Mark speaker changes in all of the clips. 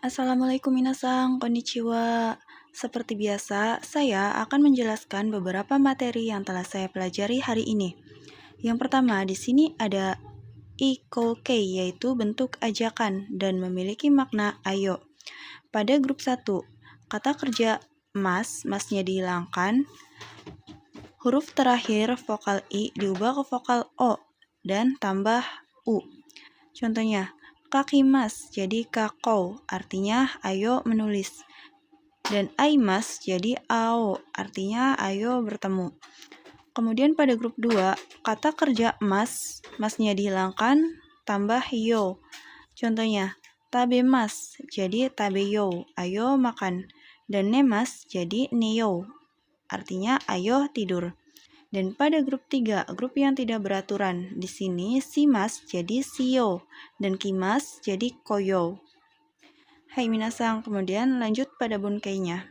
Speaker 1: Assalamualaikum minasang, konnichiwa. Seperti biasa, saya akan menjelaskan beberapa materi yang telah saya pelajari hari ini. Yang pertama, di sini ada ikokei, yaitu bentuk ajakan dan memiliki makna ayo. Pada grup 1, kata kerja masnya dihilangkan, huruf terakhir vokal i diubah ke vokal o dan tambah u. Contohnya, kakimas jadi kakau, artinya ayo menulis. Dan aimas jadi ao, artinya ayo bertemu. Kemudian pada grup 2, kata kerja masnya dihilangkan, tambah yo. Contohnya, tabemas jadi tabeyo, ayo makan. Dan nemas jadi neyo, artinya ayo tidur. Dan pada grup 3, grup yang tidak beraturan, di sini simas jadi siyo dan kimas jadi koyo. Hai minasang, kemudian lanjut pada bunkeinya.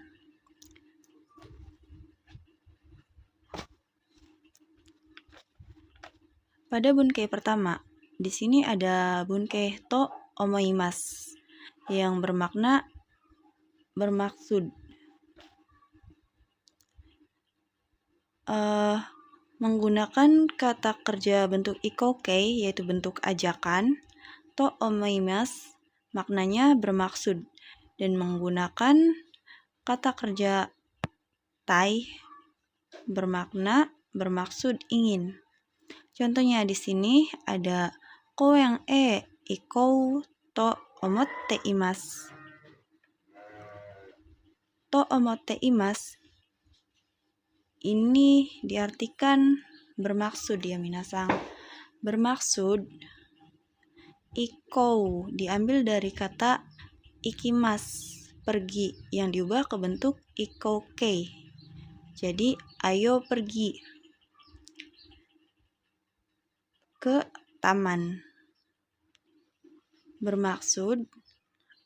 Speaker 1: Pada bunkei pertama, di sini ada bunkei to omoimas yang bermaksud menggunakan kata kerja bentuk ikokei, yaitu bentuk ajakan. To omoimas maknanya bermaksud, dan menggunakan kata kerja tai bermaksud ingin. Contohnya di sini ada koeng ikou to omotte imasu. To omotte imasu ini diartikan bermaksud ya minasang. Bermaksud. Ikou diambil dari kata ikimas, pergi, yang diubah ke bentuk ikokei. Jadi ayo pergi ke taman. Bermaksud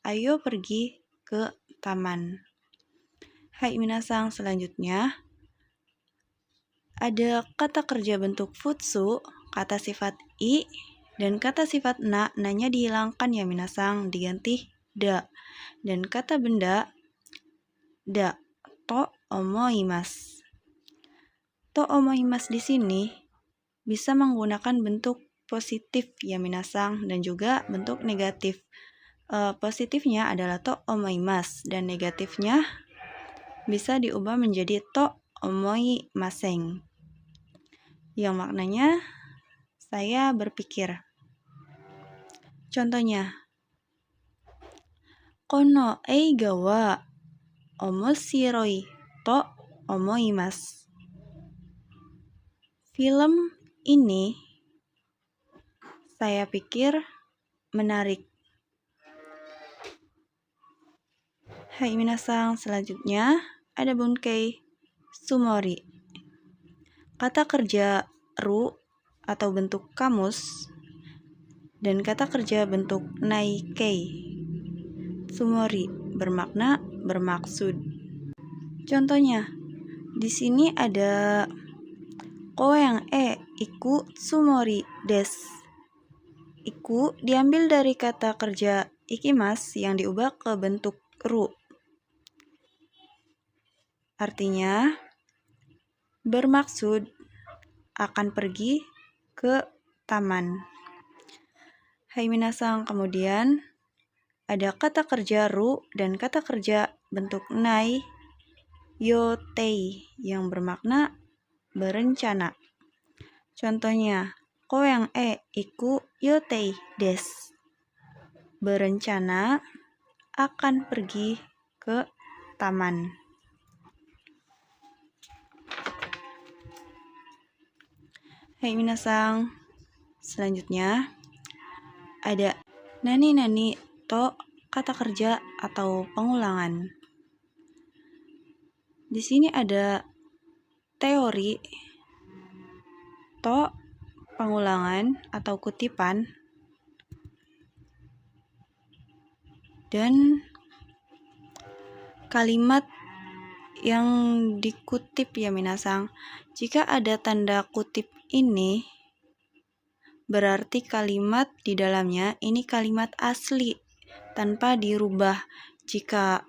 Speaker 1: ayo pergi ke taman. Hai minasang, selanjutnya ada kata kerja bentuk futsu, kata sifat i, dan kata sifat nanya dihilangkan ya minasang, diganti da. Dan kata benda da, to omoimasu. To omoimasu di sini bisa menggunakan bentuk positif ya minasang, dan juga bentuk negatif. Positifnya adalah to omoimasu, dan negatifnya bisa diubah menjadi to omoimaseng, yang maknanya saya berpikir. Contohnya, kono eiga wa omoshiroi to omoimasu. Film ini saya pikir menarik. Hai minasang, selanjutnya ada bunkei sumori. Kata kerja ru atau bentuk kamus, dan kata kerja bentuk naikei. Sumori bermakna bermaksud. Contohnya, di sini ada koeng iku sumori desu. Iku diambil dari kata kerja ikimas yang diubah ke bentuk ru. Artinya bermaksud akan pergi ke taman. Hai minasang, kemudian ada kata kerja ru dan kata kerja bentuk nai yotei yang bermakna berencana. Contohnya, koeng iku yotei desu. Berencana akan pergi ke taman. Hai minasang, selanjutnya ada nani to kata kerja atau pengulangan. Di sini ada teori to pengulangan atau kutipan, dan kalimat yang dikutip ya minasang. Jika ada tanda kutip ini, berarti kalimat di dalamnya ini kalimat asli, tanpa dirubah. Jika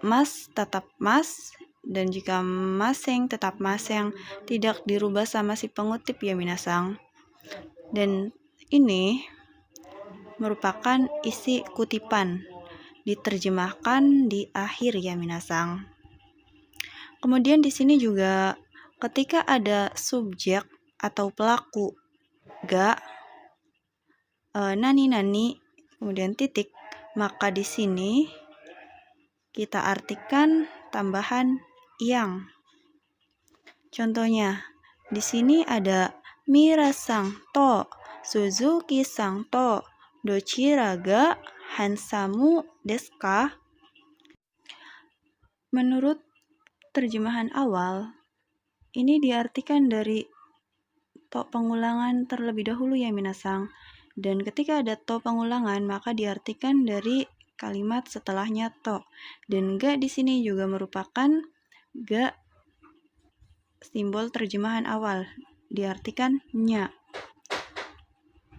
Speaker 1: mas tetap mas, dan jika maseng tetap maseng, tidak dirubah sama si pengutip ya minasang. Dan ini merupakan isi kutipan, diterjemahkan di akhir ya minasang. Kemudian di sini juga ketika ada subjek atau pelaku ga, nani, kemudian titik, maka di sini kita artikan tambahan yang. Contohnya, di sini ada Mira-sang to, Suzuki-sang to, dochira ga hansamu desu ka? Menurut terjemahan awal, ini diartikan dari to pengulangan terlebih dahulu ya minasang. Dan ketika ada to pengulangan, maka diartikan dari kalimat setelahnya to. Dan ga di sini juga merupakan ga simbol terjemahan awal, diartikan nya.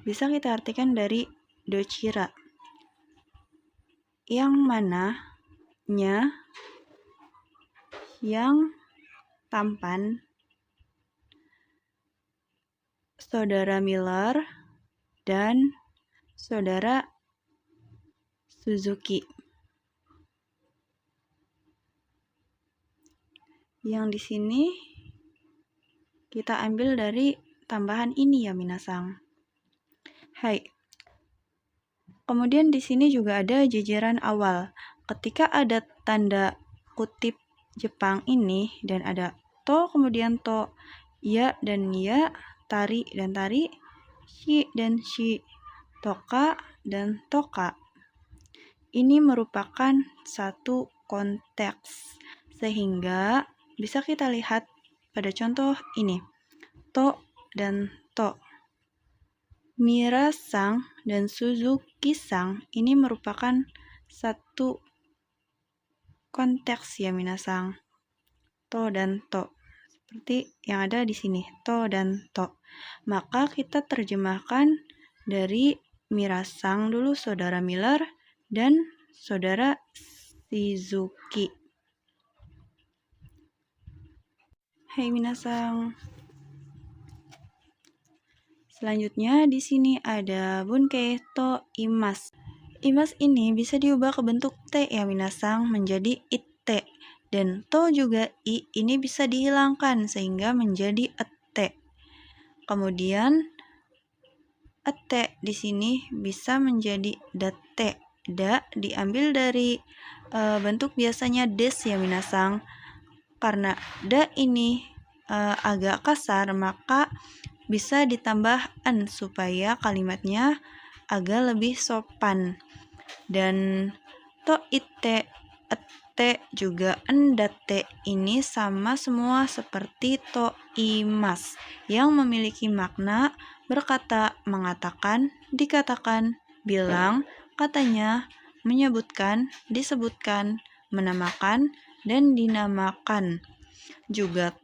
Speaker 1: Bisa kita artikan dari dochira, yang mana nya yang tampan saudara Miller dan saudara Suzuki. Yang di sini kita ambil dari tambahan ini ya minasang. Hai. Kemudian di sini juga ada jajaran awal. Ketika ada tanda kutip Jepang ini dan ada to kemudian to, ya dan ya, tari dan tari, shi dan shi, toka dan toka. Ini merupakan satu konteks, sehingga bisa kita lihat pada contoh ini, to dan to. Mira-sang dan Suzuki-sang ini merupakan satu konteks ya minasang, to dan to, seperti yang ada di sini, to dan to. Maka kita terjemahkan dari Mira-sang dulu, saudara Miller dan saudara Suzuki. Hai minasang. Selanjutnya di sini ada bunkei to imas. Imas ini bisa diubah ke bentuk T ya minasang menjadi itte. Dan to juga I ini bisa dihilangkan sehingga menjadi ette. Kemudian ette di sini bisa menjadi datte. Da diambil dari bentuk biasanya des ya minasang. Karena da ini agak kasar, maka bisa ditambah an supaya kalimatnya agak lebih sopan. Dan to itte, ette, juga endate ini sama semua seperti to imas yang memiliki makna berkata, mengatakan, dikatakan, bilang, katanya, menyebutkan, disebutkan, menamakan, dan dinamakan. Juga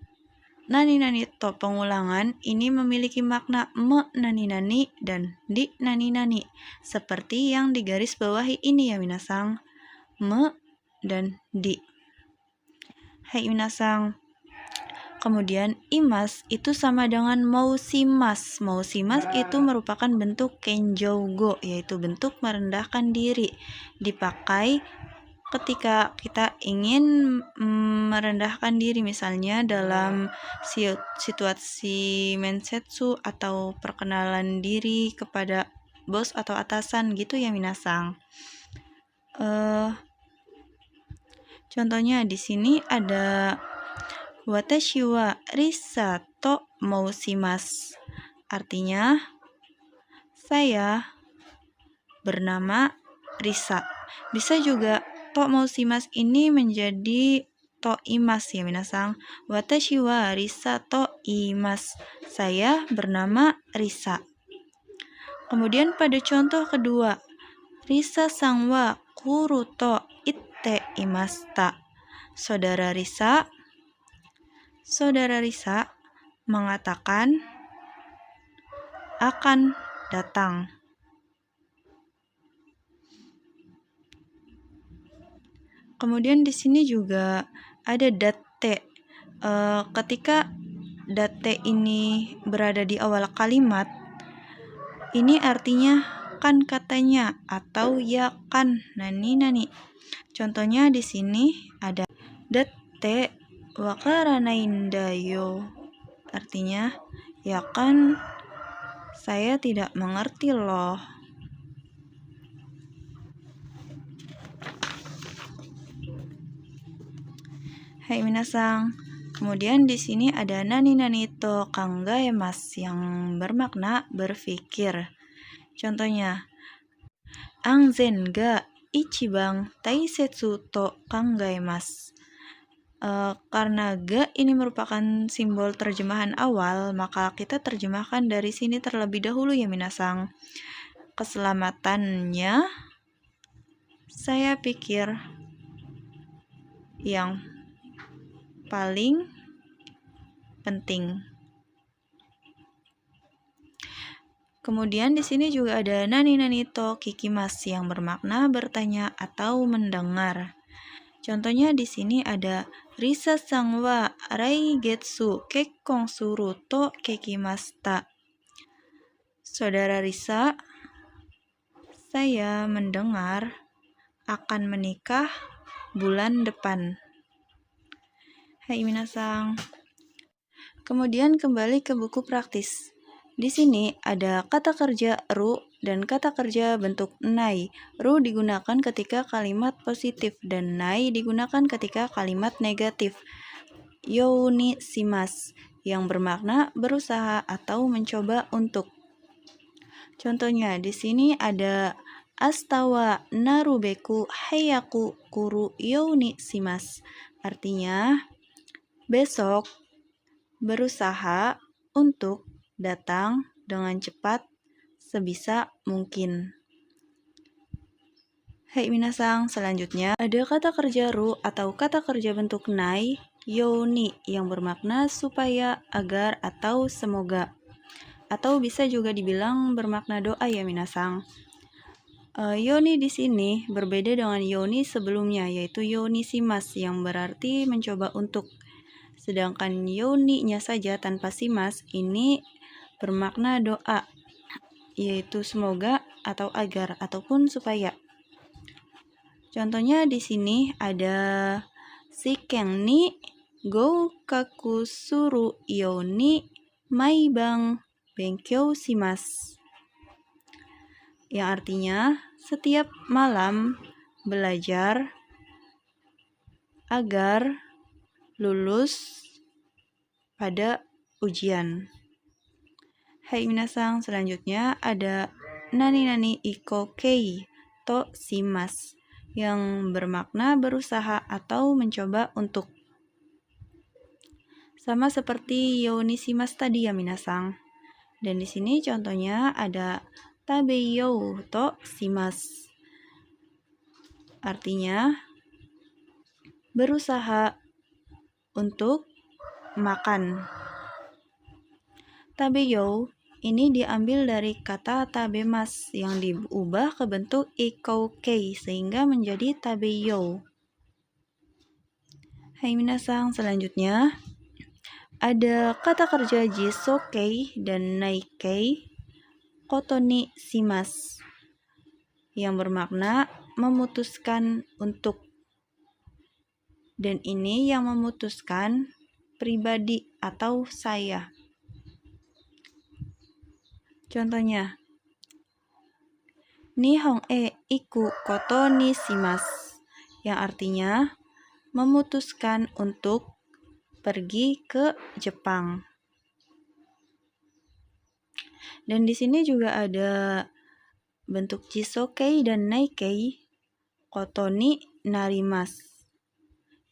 Speaker 1: nani-nani to pengulangan ini memiliki makna me nani-nani dan di nani-nani, seperti yang digaris bawahi ini ya minasang, me dan di. Hai minasang. Kemudian imas itu sama dengan mausimas. Mausimas itu merupakan bentuk kenjougo, yaitu bentuk merendahkan diri, dipakai ketika kita ingin merendahkan diri, misalnya dalam situasi mensetsu atau perkenalan diri kepada bos atau atasan gitu ya minasang. Contohnya di sini ada watashi wa risa to moushimasu. Artinya saya bernama Risa. Bisa juga to moushimasu ini menjadi to imas ya minasang. Watashi wa Risa to imasu. Saya bernama Risa. Kemudian pada contoh kedua, Risa sang wa kuru to itte imasta. Saudara Risa mengatakan akan datang. Kemudian di sini juga ada datte. Ketika datte ini berada di awal kalimat, ini artinya kan katanya atau ya kan nani. Contohnya di sini ada datte wakaranain dayo. Artinya ya kan saya tidak mengerti loh. Hai minasang. Kemudian di sini ada nani to kangaemas yang bermakna berpikir. Contohnya, Anzen ga ichibang taisetsu to kangaemas. Karena ga ini merupakan simbol terjemahan awal, maka kita terjemahkan dari sini terlebih dahulu ya minasang. Keselamatannya saya pikir yang paling penting. Kemudian di sini juga ada nani to kikimas yang bermakna bertanya atau mendengar. Contohnya di sini ada Risa-san wa raigetsu kekkon suru to kekimashita. Saudara Risa, saya mendengar akan menikah bulan depan. Hai minasang. Kemudian kembali ke buku praktis. Di sini ada kata kerja ru dan kata kerja bentuk nai. Ru digunakan ketika kalimat positif dan nai digunakan ketika kalimat negatif. Youni simas yang bermakna berusaha atau mencoba untuk. Contohnya di sini ada astawa narubeku hayaku kuru youni simas. Artinya besok berusaha untuk datang dengan cepat sebisa mungkin. Hai minasang, selanjutnya ada kata kerja ru atau kata kerja bentuk nai, yoni yang bermakna supaya, agar, atau semoga. Atau bisa juga dibilang bermakna doa ya minasang. Yoni di sini berbeda dengan yoni sebelumnya, yaitu yoni simas yang berarti mencoba untuk. Sedangkan yoni-nya saja tanpa simas ini bermakna doa, yaitu semoga atau agar ataupun supaya. Contohnya di sini ada shiken ni goukaku suru yo ni maibang benkyou shimasu. Yang artinya setiap malam belajar agar lulus pada ujian. Hai minasang, selanjutnya ada nani iko kei to shimas yang bermakna berusaha atau mencoba untuk. Sama seperti yoni shimas tadi ya minasang. Dan di sini contohnya ada tabeyou to shimas. Artinya berusaha untuk makan. Tabeyou ini diambil dari kata tabemas yang diubah ke bentuk ikoukei sehingga menjadi tabeyou. Hai minasang, selanjutnya ada kata kerja jisokei dan naikei kotoni shimas yang bermakna memutuskan untuk. Dan ini yang memutuskan pribadi atau saya. Contohnya, Nihon e iku koto ni shimasu, yang artinya memutuskan untuk pergi ke Jepang. Dan di sini juga ada bentuk jisokei dan naikei koto ni narimasu,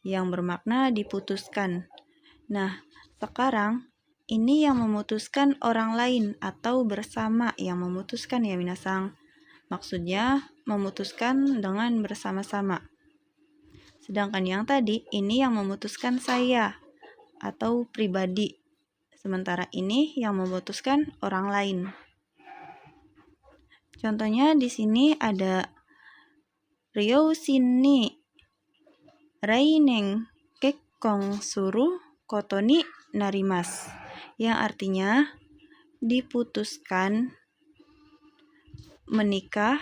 Speaker 1: yang bermakna diputuskan. Nah, sekarang ini yang memutuskan orang lain atau bersama yang memutuskan ya minasang. Maksudnya memutuskan dengan bersama-sama. Sedangkan yang tadi ini yang memutuskan saya atau pribadi. Sementara ini yang memutuskan orang lain. Contohnya di sini ada Ryoshin ni Raineng kekkong suru koto ni narimas, yang artinya diputuskan menikah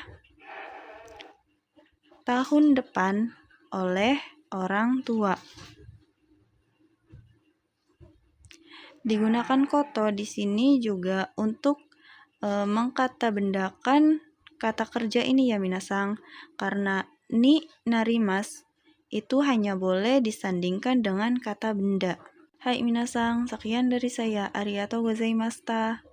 Speaker 1: tahun depan oleh orang tua. Digunakan koto di sini juga untuk mengkatabendakan kata kerja ini ya minasang, karena ni narimas itu hanya boleh disandingkan dengan kata benda. Hai minasang, sekian dari saya. Arigatou gozaimashita.